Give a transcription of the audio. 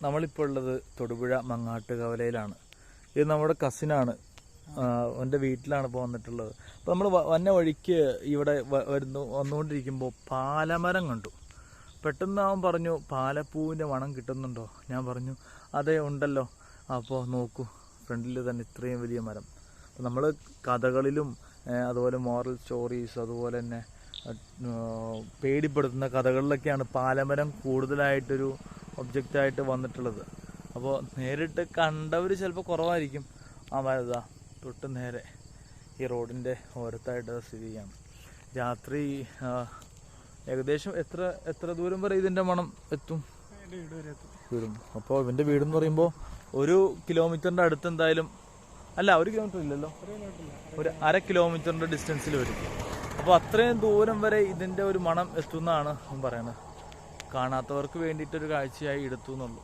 നമ്മളിപ്പോൾ ഉള്ളത് തൊടുപുഴ മങ്ങാട്ടുകവലയിലാണ്. ഇത് നമ്മുടെ കസിനാണ്. എൻ്റെ വീട്ടിലാണ് ഇപ്പോൾ വന്നിട്ടുള്ളത്. അപ്പോൾ നമ്മൾ വന്ന വഴിക്ക് ഇവിടെ വന്നുകൊണ്ടിരിക്കുമ്പോൾ പാലമരം കണ്ടു. പെട്ടെന്ന് അവൻ പറഞ്ഞു, പാലപ്പൂവിൻ്റെ മണം കിട്ടുന്നുണ്ടോ? ഞാൻ പറഞ്ഞു അതെ ഉണ്ടല്ലോ. അപ്പോൾ നോക്കൂ, ഫ്രണ്ടിൽ തന്നെ ഇത്രയും വലിയ മരം. അപ്പോൾ നമ്മൾ കഥകളിലും അതുപോലെ മോറൽ സ്റ്റോറീസ്, അതുപോലെ തന്നെ പേടിപ്പെടുത്തുന്ന കഥകളിലൊക്കെയാണ് പാലമരം കൂടുതലായിട്ടൊരു ഒബ്ജക്റ്റായിട്ട് വന്നിട്ടുള്ളത്. അപ്പോൾ നേരിട്ട് കണ്ടവർ ചിലപ്പോൾ കുറവായിരിക്കും. ആ മരതാ തൊട്ട് നേരെ ഈ റോഡിൻ്റെ ഓരത്തായിട്ട് സ്ഥിതി ചെയ്യാണ്. രാത്രി ഏകദേശം എത്ര ദൂരം വരെ ഇതിൻ്റെ മണം എത്തും? വരും. അപ്പോൾ ഇവൻ്റെ വീടെന്ന് പറയുമ്പോൾ 1 കിലോമീറ്ററിൻ്റെ അടുത്ത് എന്തായാലും അല്ല, 1 കിലോമീറ്റർ ഇല്ലല്ലോ, ഒരു 1/2 കിലോമീറ്ററിൻ്റെ ഡിസ്റ്റൻസിൽ വരും. അപ്പോൾ അത്രയും ദൂരം വരെ ഇതിൻ്റെ ഒരു മണം എത്തുന്നതാണ് പറയുന്നത്. കാണാത്തവർക്ക് വേണ്ടിയിട്ടൊരു കാഴ്ചയായി എടുത്തു എന്നുള്ളൂ.